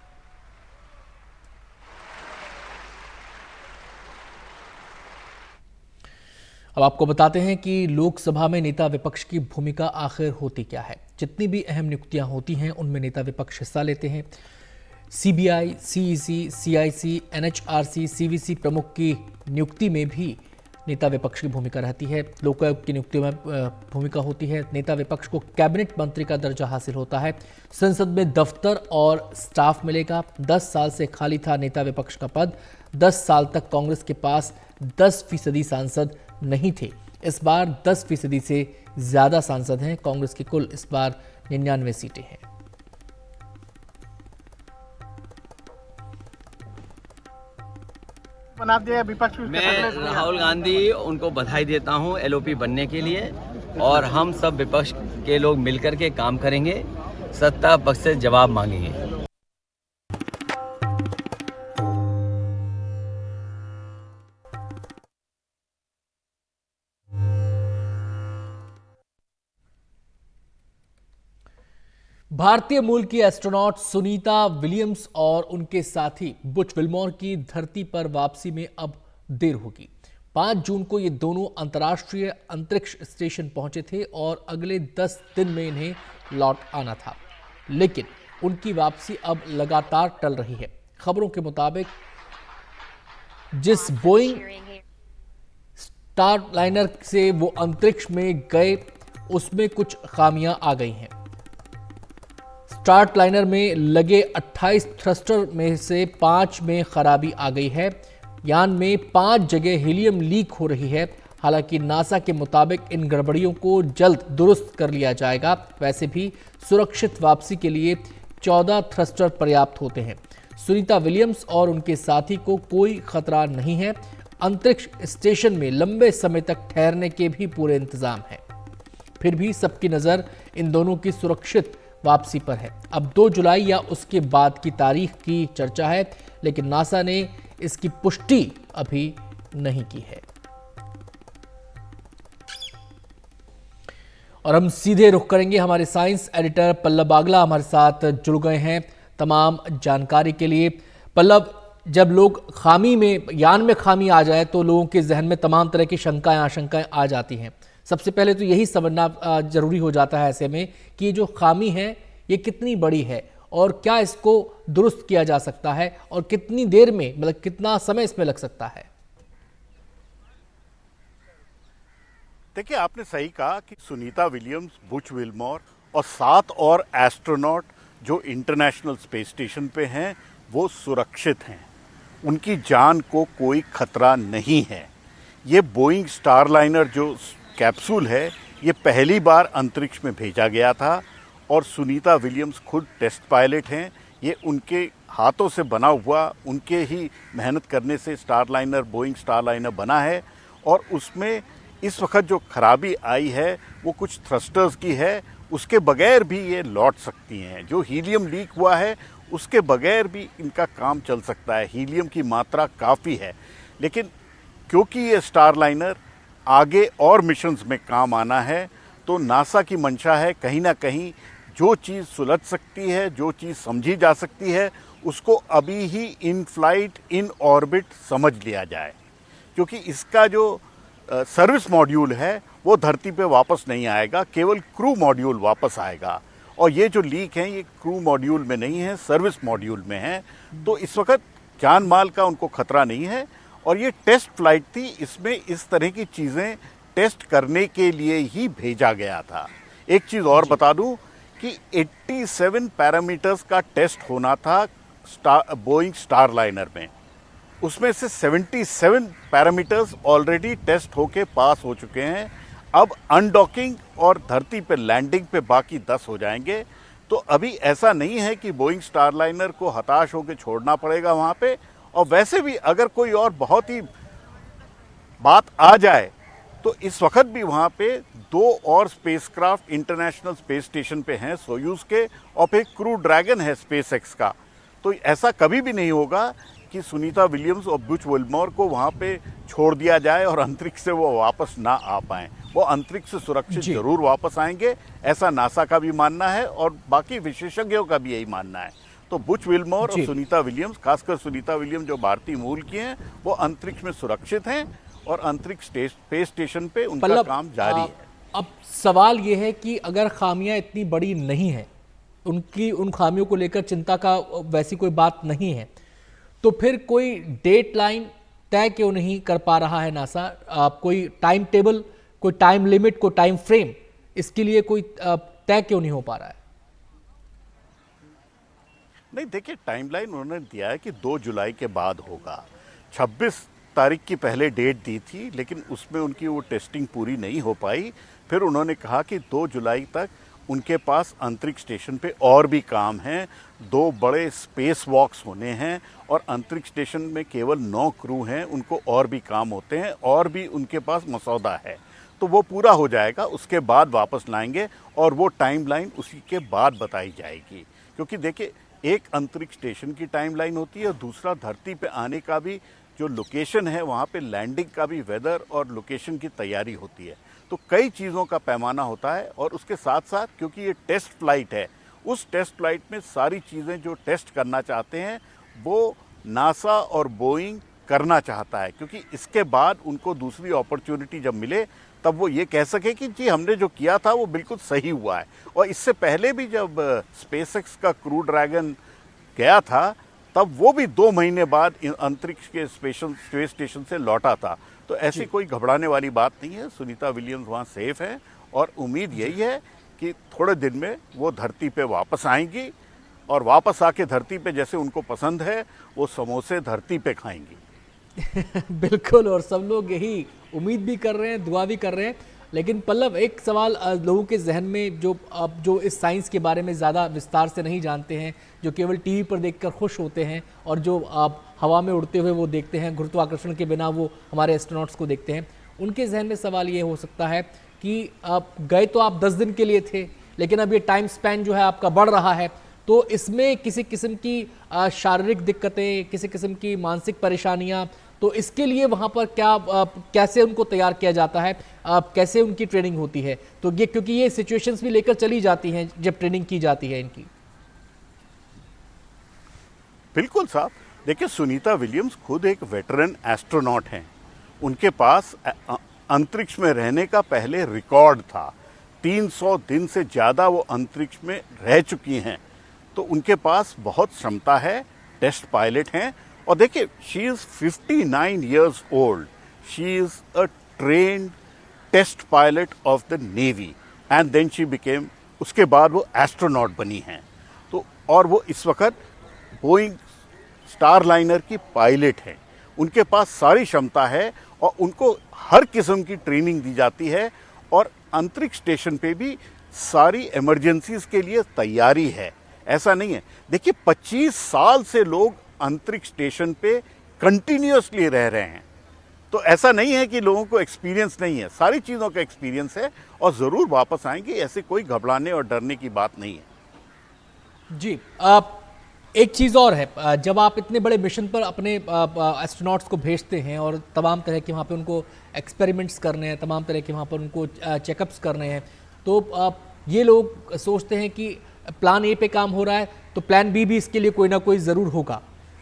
अब आपको बताते हैं कि लोकसभा में नेता विपक्ष की भूमिका आखिर होती क्या है। जितनी भी अहम नियुक्तियां होती हैं उनमें नेता विपक्ष हिस्सा लेते हैं। CBI, CEC, CIC, NHRC, CVC प्रमुख की नियुक्ति में भी नेता विपक्ष की भूमिका रहती है। लोकायुक्त की नियुक्ति में भूमिका होती है। नेता विपक्ष को कैबिनेट मंत्री का दर्जा हासिल होता है। संसद में दफ्तर और स्टाफ मिलेगा। 10 साल से खाली था नेता विपक्ष का पद। 10 साल तक कांग्रेस के पास 10% सांसद नहीं थे। इस बार 10% से ज्यादा सांसद हैं। कांग्रेस की कुल इस बार 99 सीटें हैं। बना दिया विपक्ष में। मैं राहुल गांधी उनको बधाई देता हूं एलओपी बनने के लिए, और हम सब विपक्ष के लोग मिलकर के काम करेंगे, सत्ता पक्ष से जवाब मांगेंगे। भारतीय मूल की एस्ट्रोनॉट सुनीता विलियम्स और उनके साथी बुच विल्मोर की धरती पर वापसी में अब देर होगी। 5 जून को ये दोनों अंतर्राष्ट्रीय अंतरिक्ष स्टेशन पहुंचे थे और अगले 10 दिन में इन्हें लौट आना था, लेकिन उनकी वापसी अब लगातार टल रही है। खबरों के मुताबिक जिस बोइंग स्टारलाइनर से वो अंतरिक्ष में गए उसमें कुछ खामियां आ गई हैं। स्टारलाइनर में लगे 28 थ्रस्टर में से 5 में खराबी आ गई है। यान में 5 जगह हीलियम लीक हो रही है। हालांकि नासा के मुताबिक इन गड़बड़ियों को जल्द दुरुस्त कर लिया जाएगा। वैसे भी सुरक्षित वापसी के लिए 14 थ्रस्टर पर्याप्त होते हैं। सुनीता विलियम्स और उनके साथी को कोई खतरा नहीं है। अंतरिक्ष स्टेशन में लंबे समय तक ठहरने के भी पूरे इंतजाम हैं। फिर भी सबकी नज़र इन दोनों की सुरक्षित वापसी पर है। अब 2 जुलाई या उसके बाद की तारीख की चर्चा है, लेकिन नासा ने इसकी पुष्टि अभी नहीं की है। और हम सीधे रुख करेंगे, हमारे साइंस एडिटर पल्लव बागला हमारे साथ जुड़ गए हैं तमाम जानकारी के लिए। पल्लव, जब लोग यान में खामी आ जाए तो लोगों के जहन में तमाम तरह की शंकाएं आशंकाएं आ जाती हैं। सबसे पहले तो यही समझना जरूरी हो जाता है ऐसे में कि जो खामी है ये कितनी बड़ी है और क्या इसको दुरुस्त किया जा सकता है और कितनी देर में, मतलब कितना समय इसमें लग सकता है। देखिए, आपने सही कहा कि सुनीता विलियम्स, बुच विल्मोर और 7 और एस्ट्रोनॉट जो इंटरनेशनल स्पेस स्टेशन पे हैं वो सुरक्षित हैं। उनकी जान को कोई खतरा नहीं है। ये बोइंग स्टारलाइनर जो कैप्सूल है ये पहली बार अंतरिक्ष में भेजा गया था और सुनीता विलियम्स खुद टेस्ट पायलट हैं। ये उनके हाथों से बना हुआ, उनके ही मेहनत करने से स्टारलाइनर, बोइंग स्टारलाइनर बना है। और उसमें इस वक्त जो खराबी आई है वो कुछ थ्रस्टर्स की है, उसके बगैर भी ये लौट सकती हैं। जो हीलियम लीक हुआ है उसके बगैर भी इनका काम चल सकता है। हीलियम की मात्रा काफ़ी है, लेकिन क्योंकि ये स्टारलाइनर आगे और मिशंस में काम आना है तो नासा की मंशा है कहीं ना कहीं जो चीज़ सुलझ सकती है, जो चीज़ समझी जा सकती है, उसको अभी ही इन फ्लाइट, इन ऑर्बिट समझ लिया जाए। क्योंकि इसका जो सर्विस मॉड्यूल है वो धरती पे वापस नहीं आएगा, केवल क्रू मॉड्यूल वापस आएगा। और ये जो लीक हैं ये क्रू मॉड्यूल में नहीं है, सर्विस मॉड्यूल में है। तो इस वक्त जान माल का उनको खतरा नहीं है। और ये टेस्ट फ्लाइट थी, इसमें इस तरह की चीज़ें टेस्ट करने के लिए ही भेजा गया था। एक चीज़ और बता दूं कि 87 पैरामीटर्स का टेस्ट होना था बोइंग स्टारलाइनर में। उसमें से 77 पैरामीटर्स ऑलरेडी टेस्ट होके पास हो चुके हैं। अब अनडॉकिंग और धरती पे लैंडिंग पे बाकी 10 हो जाएंगे। तो अभी ऐसा नहीं है कि बोइंग स्टारलाइनर को हताश होकर छोड़ना पड़ेगा वहाँ पे। और वैसे भी अगर कोई और बहुत ही बात आ जाए तो इस वक्त भी वहाँ पे 2 और स्पेसक्राफ्ट इंटरनेशनल स्पेस स्टेशन पे हैं, सोयूज के, और फिर क्रू ड्रैगन है स्पेस एक्स का। तो ऐसा कभी भी नहीं होगा कि सुनीता विलियम्स और बुच विल्मोर को वहाँ पे छोड़ दिया जाए और अंतरिक्ष से वो वापस ना आ पाएं। वो अंतरिक्ष से सुरक्षित जरूर वापस आएंगे, ऐसा नासा का भी मानना है और बाकी विशेषज्ञों का भी यही मानना है। तो बुच विल्मोर और सुनीता विलियम्स, खासकर सुनीता विलियम्स जो भारतीय मूल की हैं, वो अंतरिक्ष में सुरक्षित हैं और अंतरिक्ष स्पेस स्टेशन पे उनका काम जारी है। अब सवाल ये है कि अगर खामियां इतनी बड़ी नहीं है, उन खामियों को लेकर चिंता का वैसी कोई बात नहीं है, तो फिर कोई डेट लाइन तय क्यों नहीं कर पा रहा है नासा? कोई टाइम टेबल, कोई टाइम लिमिट, कोई टाइम फ्रेम इसके लिए कोई तय क्यों नहीं हो पा रहा है? नहीं, देखिए, टाइमलाइन उन्होंने दिया है कि 2 जुलाई के बाद होगा। 26 तारीख की पहले डेट दी थी, लेकिन उसमें उनकी वो टेस्टिंग पूरी नहीं हो पाई। फिर उन्होंने कहा कि 2 जुलाई तक उनके पास अंतरिक्ष स्टेशन पे और भी काम हैं, 2 बड़े स्पेस वॉक्स होने हैं और अंतरिक्ष स्टेशन में केवल 9 क्रू हैं, उनको और भी काम होते हैं और भी उनके पास मसौदा है। तो वो पूरा हो जाएगा, उसके बाद वापस लाएंगे और वो टाइमलाइन उसी के बाद बताई जाएगी। क्योंकि देखिए, एक अंतरिक्ष स्टेशन की टाइमलाइन होती है और दूसरा धरती पे आने का भी जो लोकेशन है, वहाँ पे लैंडिंग का भी वेदर और लोकेशन की तैयारी होती है। तो कई चीज़ों का पैमाना होता है और उसके साथ साथ क्योंकि ये टेस्ट फ्लाइट है, उस टेस्ट फ्लाइट में सारी चीज़ें जो टेस्ट करना चाहते हैं वो नासा और बोइंग करना चाहता है, क्योंकि इसके बाद उनको दूसरी अपॉर्चुनिटी जब मिले तब वो ये कह सके कि जी हमने जो किया था वो बिल्कुल सही हुआ है। और इससे पहले भी जब स्पेसएक्स का क्रू ड्रैगन गया था तब वो भी 2 महीने बाद अंतरिक्ष के स्पेस स्टेशन से लौटा था। तो ऐसी कोई घबराने वाली बात नहीं है। सुनीता विलियम्स वहाँ सेफ है और उम्मीद यही है कि थोड़े दिन में वो धरती पे वापस आएंगी और वापस आके धरती पे जैसे उनको पसंद है वो समोसे धरती पे खाएंगी। बिल्कुल, और सब लोग यही उम्मीद भी कर रहे हैं, दुआ भी कर रहे हैं। लेकिन पल्लव, एक सवाल लोगों के जहन में जो इस साइंस के बारे में ज़्यादा विस्तार से नहीं जानते हैं, जो केवल टीवी पर देखकर खुश होते हैं और जो हवा में उड़ते हुए वो देखते हैं, गुरुत्वाकर्षण के बिना वो हमारे एस्ट्रोनॉट्स को देखते हैं, उनके जहन में सवाल ये हो सकता है कि गए तो आप 10 दिन के लिए थे, लेकिन अब ये टाइम स्पैन जो है आपका बढ़ रहा है, तो इसमें किसी किस्म की शारीरिक दिक्कतें, किसी किस्म की मानसिक परेशानियां, तो इसके लिए वहां पर कैसे उनको तैयार किया जाता है, कैसे उनकी ट्रेनिंग होती है? तो ये क्योंकि ये सिचुएशंस भी लेकर चली जाती हैं जब ट्रेनिंग की जाती है इनकी। बिल्कुल साहब, देखिए सुनीता विलियम्स खुद एक वेटरन एस्ट्रोनॉट हैं। उनके पास अंतरिक्ष में रहने का पहले रिकॉर्ड था। 300 दिन से ज़्यादा वो अंतरिक्ष में रह चुकी हैं, तो उनके पास बहुत क्षमता है। टेस्ट पायलट हैं और देखिए, she is 59 years old. She is a trained test pilot of the navy and then she became, उसके बाद वो एस्ट्रोनॉट बनी हैं। तो और वो इस वक्त बोइंग स्टारलाइनर की पायलट हैं। उनके पास सारी क्षमता है और उनको हर किस्म की ट्रेनिंग दी जाती है और अंतरिक्ष स्टेशन पे भी सारी इमरजेंसीज के लिए तैयारी है। ऐसा नहीं है, देखिए 25 साल से लोग अंतरिक्ष स्टेशन पे कंटिन्यूअसली रह रहे हैं, तो ऐसा नहीं है कि लोगों को एक्सपीरियंस नहीं है, सारी चीज़ों का एक्सपीरियंस है और ज़रूर वापस आएंगे। ऐसे कोई घबराने और डरने की बात नहीं है। जी, एक चीज़ और है, जब आप इतने बड़े मिशन पर अपने एस्ट्रोनॉट्स को भेजते हैं और तमाम तरह के वहाँ पे उनको एक्सपेरिमेंट्स करने हैं, तमाम तरह के वहाँ पर उनको चेकअप्स करने हैं, तो ये लोग सोचते हैं कि प्लान ए पे काम हो रहा है तो प्लान बी भी इसके लिए कोई ना कोई ज़रूर होगा।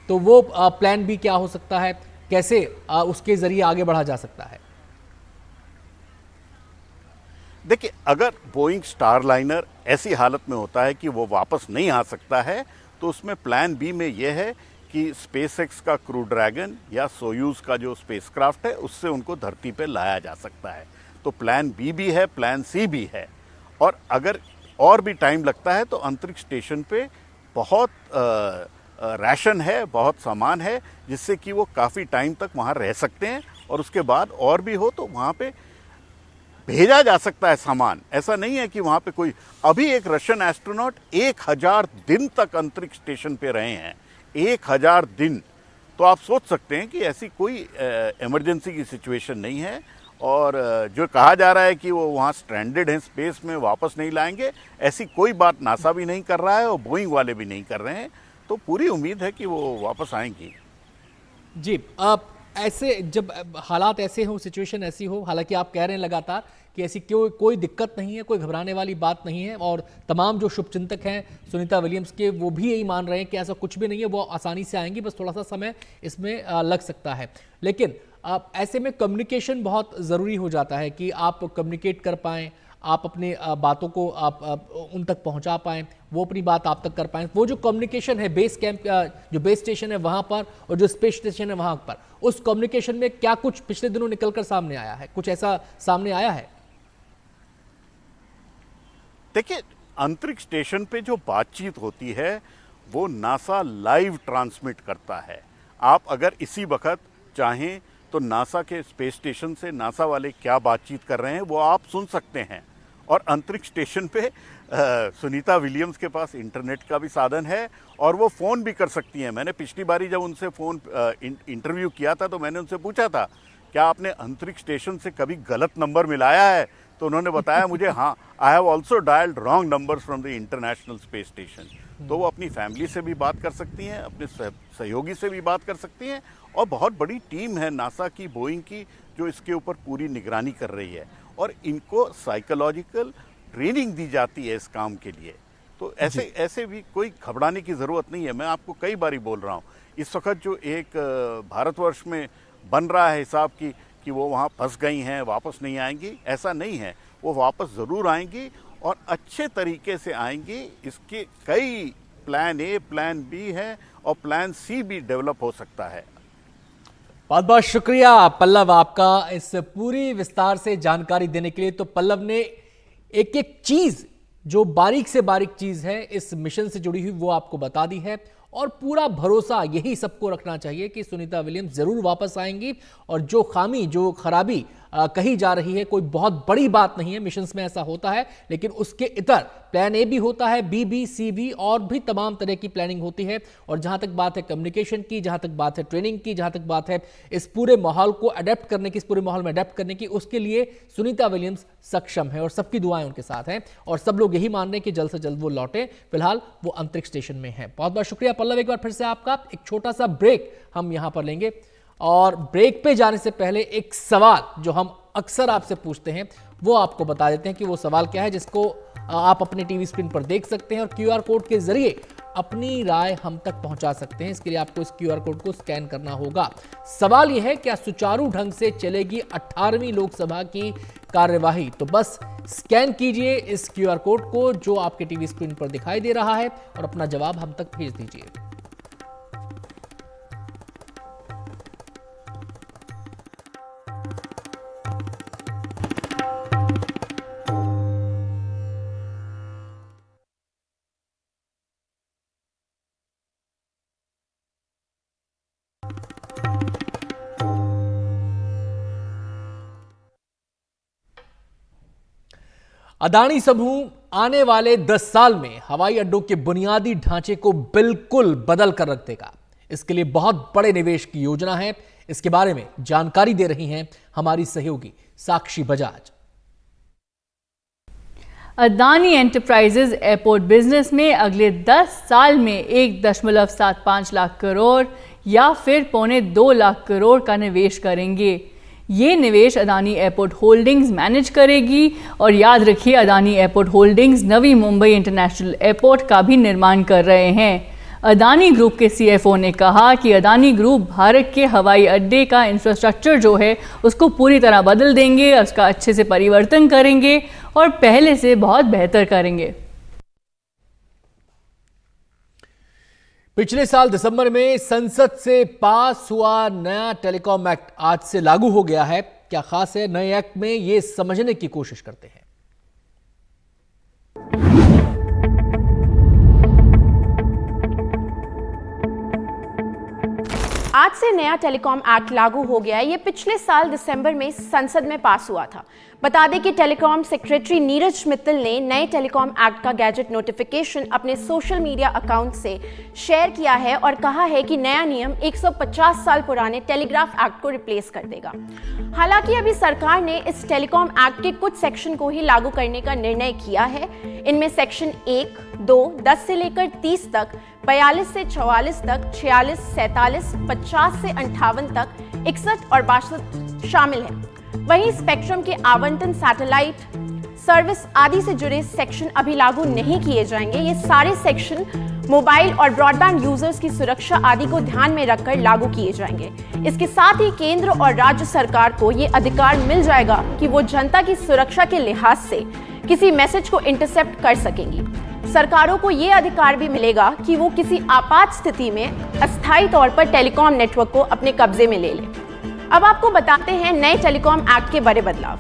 तो वो प्लान बी क्या हो सकता है, कैसे उसके ज़रिए आगे बढ़ा जा सकता है? देखिए, अगर बोइंग स्टारलाइनर ऐसी हालत में होता है कि वो वापस नहीं आ सकता है, तो उसमें प्लान बी में यह है कि स्पेसएक्स का क्रू ड्रैगन या सोयूज का जो स्पेसक्राफ्ट है उससे उनको धरती पे लाया जा सकता है। तो प्लान बी भी है, प्लान सी भी है। और अगर और भी टाइम लगता है तो अंतरिक्ष स्टेशन पे बहुत राशन है, बहुत सामान है, जिससे कि वो काफ़ी टाइम तक वहाँ रह सकते हैं और उसके बाद और भी हो तो वहाँ पे भेजा जा सकता है सामान। ऐसा नहीं है कि वहाँ पे कोई, अभी एक रशियन एस्ट्रोनॉट 1000 दिन तक अंतरिक्ष स्टेशन पे रहे हैं, 1000 दिन। तो आप सोच सकते हैं कि ऐसी कोई इमरजेंसी की सिचुएशन नहीं है। और जो कहा जा रहा है कि वो वहाँ स्ट्रैंडेड हैं स्पेस में, वापस नहीं लाएंगे, ऐसी कोई बात नासा भी नहीं कर रहा है और बोइंग वाले भी नहीं कर रहे हैं। तो पूरी उम्मीद है कि वो वापस आएंगी। जी, ऐसे जब हालात ऐसे हो, सिचुएशन ऐसी हो, हालांकि आप कह रहे हैं लगातार कि ऐसी कोई दिक्कत नहीं है, कोई घबराने वाली बात नहीं है, और तमाम जो शुभचिंतक हैं सुनीता विलियम्स के वो भी यही मान रहे हैं कि ऐसा कुछ भी नहीं है, वो आसानी से आएंगी, बस थोड़ा सा समय इसमें लग सकता है। लेकिन ऐसे में कम्युनिकेशन बहुत ज़रूरी हो जाता है कि आप कम्युनिकेट कर पाएँ, आप अपने बातों को आप उन तक पहुंचा पाएँ, वो अपनी बात आप तक कर पाएँ। वो जो कम्युनिकेशन है बेस कैंप, जो बेस स्टेशन है वहाँ पर और जो स्पेस स्टेशन है वहाँ पर, उस कम्युनिकेशन में क्या कुछ पिछले दिनों निकलकर सामने आया है? कुछ ऐसा सामने आया है? देखिए, अंतरिक्ष स्टेशन पे जो बातचीत होती है वो नासा लाइव ट्रांसमिट करता है। आप अगर इसी वक्त चाहें तो नासा के स्पेस स्टेशन से नासा वाले क्या बातचीत कर रहे हैं वो आप सुन सकते हैं। और अंतरिक्ष स्टेशन पे सुनीता विलियम्स के पास इंटरनेट का भी साधन है और वो फ़ोन भी कर सकती हैं। मैंने पिछली बारी जब उनसे फ़ोन इंटरव्यू किया था तो मैंने उनसे पूछा था क्या आपने अंतरिक्ष स्टेशन से कभी गलत नंबर मिलाया है, तो उन्होंने बताया मुझे हाँ, I have also dialled wrong numbers from the international space station. तो वो अपनी फैमिली से भी बात कर सकती हैं, अपने सहयोगी से भी बात कर सकती हैं और बहुत बड़ी टीम है नासा की, बोइंग की, जो इसके ऊपर पूरी निगरानी कर रही है और इनको साइकोलॉजिकल ट्रेनिंग दी जाती है इस काम के लिए। तो ऐसे भी कोई घबराने की ज़रूरत नहीं है। मैं आपको कई बारी बोल रहा हूँ, इस वक्त जो एक भारतवर्ष में बन रहा है हिसाब कि वो वहाँ फंस गई हैं, वापस नहीं आएंगी, ऐसा नहीं है। वो वापस ज़रूर आएंगी और अच्छे तरीके से आएंगी। इसके कई प्लान ए, प्लान बी है और प्लान सी भी डेवलप हो सकता है। बहुत बहुत शुक्रिया पल्लव आपका इस पूरी विस्तार से जानकारी देने के लिए। तो पल्लव ने एक एक चीज जो बारीक से बारीक चीज है इस मिशन से जुड़ी हुई वो आपको बता दी है और पूरा भरोसा यही सबको रखना चाहिए कि सुनीता विलियम्स जरूर वापस आएंगी और जो खामी, जो खराबी कही जा रही है कोई बहुत बड़ी बात नहीं है। मिशंस में ऐसा होता है, लेकिन उसके इतर प्लान ए भी होता है, बी भी, सी भी और भी तमाम तरह की प्लानिंग होती है। और जहां तक बात है कम्युनिकेशन की, जहां तक बात है ट्रेनिंग की, जहां तक बात है इस पूरे माहौल को अडेप्ट करने की, इस पूरे माहौल में अडेप्ट करने की, उसके लिए सुनीता विलियम्स सक्षम है और सबकी दुआएं उनके साथ हैं और सब लोग यही मान रहे हैं कि जल्द से जल्द वो लौटे। फिलहाल वो अंतरिक्ष स्टेशन में है। बहुत बहुत शुक्रिया पल्लव, एक बार फिर से आपका। एक छोटा सा ब्रेक हम यहां पर लेंगे और ब्रेक पे जाने से पहले एक सवाल जो हम अक्सर आपसे पूछते हैं वो आपको बता देते हैं कि वो सवाल क्या है, जिसको आप अपने टीवी स्क्रीन पर देख सकते हैं और क्यूआर कोड के जरिए अपनी राय हम तक पहुंचा सकते हैं। इसके लिए आपको इस क्यूआर कोड को स्कैन करना होगा। सवाल यह है, क्या सुचारू ढंग से चलेगी 18वीं लोकसभा की कार्यवाही? तो बस स्कैन कीजिए इस क्यूआर कोड को जो आपके टीवी स्क्रीन पर दिखाई दे रहा है और अपना जवाब हम तक भेज दीजिए। अदानी समूह आने वाले 10 साल में हवाई अड्डों के बुनियादी ढांचे को बिल्कुल बदल कर रख देगा। इसके लिए बहुत बड़े निवेश की योजना है। इसके बारे में जानकारी दे रही हैं हमारी सहयोगी Sakshi Bajaj. Adani enterprises airport business में अगले 10 साल में 1.75 लाख करोड़ या फिर 1.25 लाख करोड़ का निवेश करेंगे। ये निवेश अदानी एयरपोर्ट होल्डिंग्स मैनेज करेगी और याद रखिए Adani airport holdings Navi Mumbai international airport का भी निर्माण कर रहे हैं। अदानी ग्रुप के सीएफओ ने कहा कि अदानी ग्रुप भारत के हवाई अड्डे का इंफ्रास्ट्रक्चर जो है उसको पूरी तरह बदल देंगे, उसका अच्छे से परिवर्तन करेंगे और पहले से बहुत बेहतर करेंगे। पिछले साल दिसंबर में संसद से पास हुआ नया टेलीकॉम एक्ट आज से लागू हो गया है। क्या खास है नए एक्ट में, ये समझने की कोशिश करते हैं। आज से नया टेलीकॉम एक्ट लागू हो गया है। ये पिछले साल दिसंबर में संसद में पास हुआ था। बता दें कि टेलीकॉम सेक्रेटरी नीरज मित्तल ने नए टेलीकॉम एक्ट का गैजेट नोटिफिकेशन अपने सोशल मीडिया अकाउंट से शेयर किया है और कहा है कि नया नियम 150 साल पुराने टेलीग्राफ एक्ट को रिप्लेस कर देगा। हालांकि अभी सरकार ने इस टेलीकॉम एक्ट के कुछ सेक्शन को ही लागू करने का निर्णय किया है। इनमें सेक्शन 1, 2, 10 से लेकर 30 तक, 42 से 44 तक, 46, 47, 50 से 58 तक, 61 और 62 शामिल है। वहीं स्पेक्ट्रम के आवंटन, सैटेलाइट सर्विस आदि से जुड़े सेक्शन अभी लागू नहीं किए जाएंगे। ये सारे सेक्शन मोबाइल और ब्रॉडबैंड यूजर्स की सुरक्षा आदि को ध्यान में रखकर लागू किए जाएंगे। इसके साथ ही केंद्र और राज्य सरकार को ये अधिकार मिल जाएगा कि वो जनता की सुरक्षा के लिहाज से किसी मैसेज को इंटरसेप्ट कर सकेंगी। सरकारों को ये अधिकार भी मिलेगा कि वो किसी आपात स्थिति में अस्थायी तौर पर टेलीकॉम नेटवर्क को अपने कब्जे में ले ले। अब आपको बताते हैं नए टेलीकॉम एक्ट के बड़े बदलाव।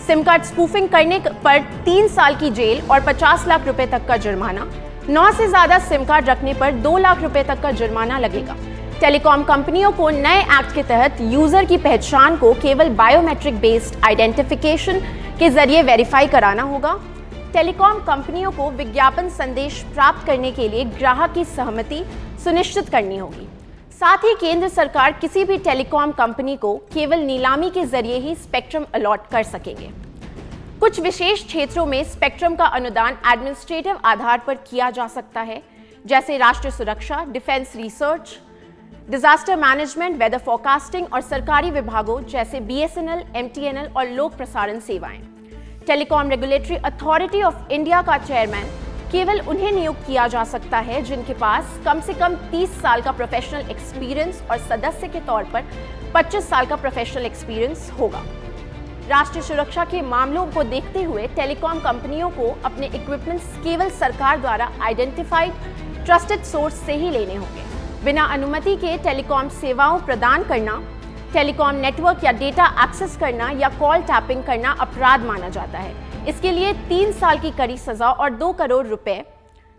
सिम कार्ड स्पूफिंग करने पर 3 साल की जेल और 50 लाख रुपए तक का जुर्माना। 9 से ज्यादा सिम कार्ड रखने पर 2 लाख रुपए तक का जुर्माना लगेगा। टेलीकॉम कंपनियों को नए एक्ट के तहत यूजर की पहचान को केवल बायोमेट्रिक बेस्ड आइडेंटिफिकेशन के जरिए वेरीफाई कराना होगा। टेलीकॉम कंपनियों को विज्ञापन संदेश प्राप्त करने के लिए ग्राहक की सहमति सुनिश्चित करनी होगी। साथ ही केंद्र सरकार किसी भी टेलीकॉम कंपनी को केवल नीलामी के जरिए ही स्पेक्ट्रम अलॉट कर सकेंगे। कुछ विशेष क्षेत्रों में स्पेक्ट्रम का अनुदान एडमिनिस्ट्रेटिव आधार पर किया जा सकता है, जैसे राष्ट्रीय सुरक्षा, defence research, disaster management, weather forecasting और सरकारी विभागों जैसे BSNL, MTNL और लोक प्रसारण सेवाएं। Telecom regulatory authority of India का चेयरमैन केवल उन्हें नियुक्त किया जा सकता है जिनके पास कम से कम 30 साल का प्रोफेशनल एक्सपीरियंस और सदस्य के तौर पर 25 साल का प्रोफेशनल एक्सपीरियंस होगा। राष्ट्रीय सुरक्षा के मामलों को देखते हुए टेलीकॉम कंपनियों को अपने इक्विपमेंट्स केवल सरकार द्वारा आइडेंटिफाइड ट्रस्टेड सोर्स से ही लेने होंगे। बिना अनुमति के टेलीकॉम सेवाओं प्रदान करना, टेलीकॉम नेटवर्क या डेटा एक्सेस करना या कॉल टैपिंग करना अपराध माना जाता है। इसके लिए 3 साल की कड़ी सजा और 2 करोड़ रुपए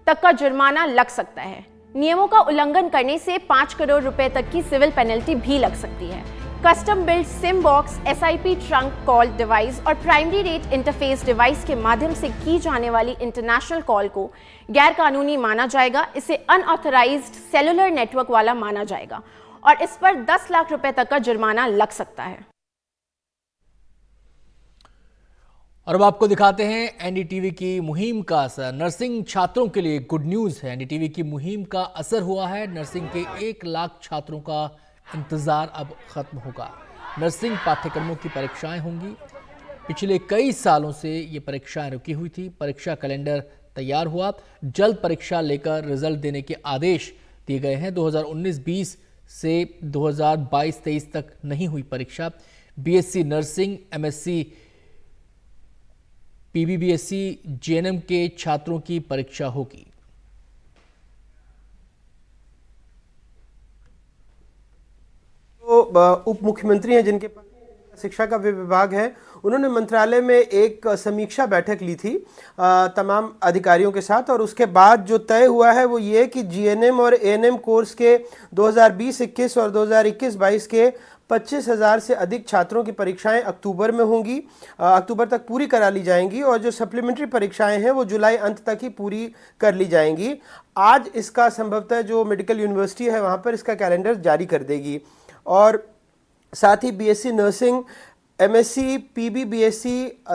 तक का जुर्माना लग सकता है। नियमों का उल्लंघन करने से 5 करोड़ रुपए तक की सिविल पेनल्टी भी लग सकती है। Custom build SIM box, SIP trunk call device और प्राइमरी रेट इंटरफेस डिवाइस के माध्यम से की जाने वाली इंटरनेशनल कॉल को गैर कानूनी माना जाएगा। इसे अनऑथराइज्ड सेलुलर नेटवर्क वाला माना जाएगा और इस पर 10 लाख रुपए तक का जुर्माना लग सकता है। और अब आपको दिखाते हैं NDTV की मुहिम का असर। नर्सिंग छात्रों के लिए गुड न्यूज है। NDTV की मुहिम का असर हुआ है। नर्सिंग के 1 लाख छात्रों का इंतजार अब खत्म होगा। नर्सिंग पाठ्यक्रमों की परीक्षाएं होंगी। पिछले कई सालों से ये परीक्षाएं रुकी हुई थी। परीक्षा कैलेंडर तैयार हुआ, जल्द परीक्षा लेकर रिजल्ट देने के आदेश दिए गए हैं। 2019-20 से 2022-23 तक नहीं हुई परीक्षा। BSc nursing, MSc PBBSc JNM के छात्रों की परीक्षा होगी। तो उप मुख्यमंत्री हैं जिनके पास शिक्षा का विभाग है, उन्होंने मंत्रालय में एक समीक्षा बैठक ली थी तमाम अधिकारियों के साथ, और उसके बाद जो तय हुआ है वो ये कि GNM और ANM कोर्स के 2020-21 और 2021-22 के 25,000 से अधिक छात्रों की परीक्षाएं अक्टूबर में होंगी, अक्टूबर तक पूरी करा ली जाएंगी, और जो सप्लीमेंट्री परीक्षाएं हैं वो जुलाई अंत तक ही पूरी कर ली जाएंगी। आज इसका संभवतः जो मेडिकल यूनिवर्सिटी है वहाँ पर इसका कैलेंडर जारी कर देगी। और साथ ही BSc नर्सिंग, MSc PBBSc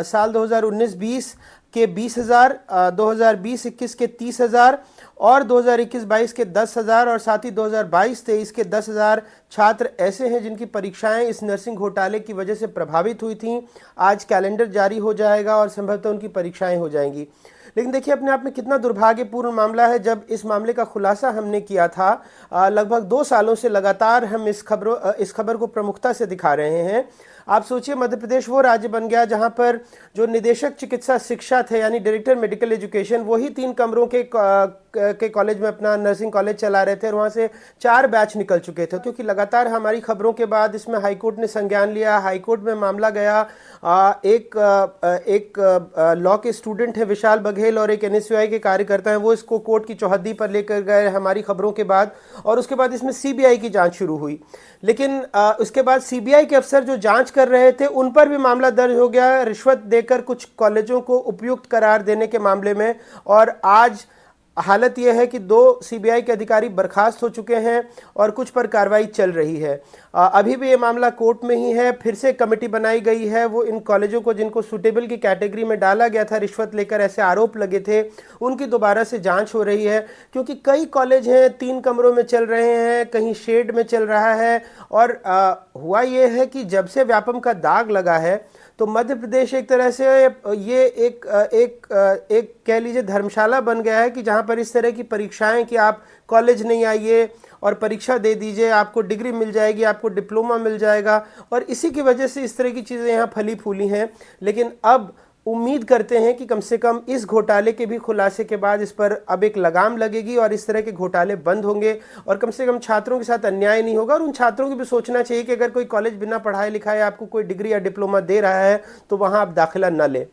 साल 2019-20 के 20,000, 2020-21 के 30,000 और 2021-22 के 10,000 और साथ ही 2022-23 के 10,000 छात्र ऐसे हैं जिनकी परीक्षाएं इस नर्सिंग घोटाले की वजह से प्रभावित हुई थीं। आज कैलेंडर जारी हो जाएगा और संभवतः उनकी परीक्षाएं हो जाएंगी। लेकिन देखिए अपने आप में कितना दुर्भाग्यपूर्ण मामला है। जब इस मामले का खुलासा हमने किया था, लगभग 2 सालों से लगातार हम इस खबर को प्रमुखता से दिखा रहे हैं। आप सोचिए, मध्य प्रदेश वो राज्य बन गया जहां पर जो निदेशक चिकित्सा शिक्षा थे यानी डायरेक्टर मेडिकल एजुकेशन, वही 3 कमरों के कॉलेज में अपना नर्सिंग कॉलेज चला रहे थे और वहां से 4 बैच निकल चुके थे। क्योंकि लगातार हमारी खबरों के बाद इसमें हाईकोर्ट ने संज्ञान लिया, हाईकोर्ट में मामला गया। एक लॉ के स्टूडेंट है विशाल बघेल और एक NSUI के कार्यकर्ता हैं, वो इसको कोर्ट की चौहद्दी पर लेकर गए हमारी खबरों के बाद, और उसके बाद इसमें CBI की जांच शुरू हुई। लेकिन उसके बाद CBI के अफसर जो जांच कर रहे थे उन पर भी मामला दर्ज हो गया रिश्वत देकर कुछ कॉलेजों को उपयुक्त करार देने के मामले में। और आज हालत यह है कि 2 CBI के अधिकारी बर्खास्त हो चुके हैं और कुछ पर कार्रवाई चल रही है। अभी भी ये मामला कोर्ट में ही है। फिर से कमेटी बनाई गई है, वो इन कॉलेजों को जिनको सूटेबल की कैटेगरी में डाला गया था, रिश्वत लेकर ऐसे आरोप लगे थे, उनकी दोबारा से जांच हो रही है। क्योंकि कई कॉलेज हैं 3 कमरों में चल रहे हैं, कहीं शेड में चल रहा है। और हुआ ये है कि जब से व्यापम का दाग लगा है तो मध्य प्रदेश एक तरह से ये एक कह लीजिए धर्मशाला बन गया है कि जहां पर इस तरह की परीक्षाएं कि आप कॉलेज नहीं आइए और परीक्षा दे दीजिए, आपको डिग्री मिल जाएगी, आपको डिप्लोमा मिल जाएगा, और इसी की वजह से इस तरह की चीज़ें यहाँ फली फूली हैं। लेकिन अब उम्मीद करते हैं कि कम से कम इस घोटाले के भी खुलासे के बाद इस पर अब एक लगाम लगेगी और इस तरह के घोटाले बंद होंगे और कम से कम छात्रों के साथ अन्याय नहीं होगा। और उन छात्रों को भी सोचना चाहिए कि अगर कोई कॉलेज बिना पढ़ाए लिखाए आपको कोई डिग्री या डिप्लोमा दे रहा है तो वहां आप दाखिला न लें।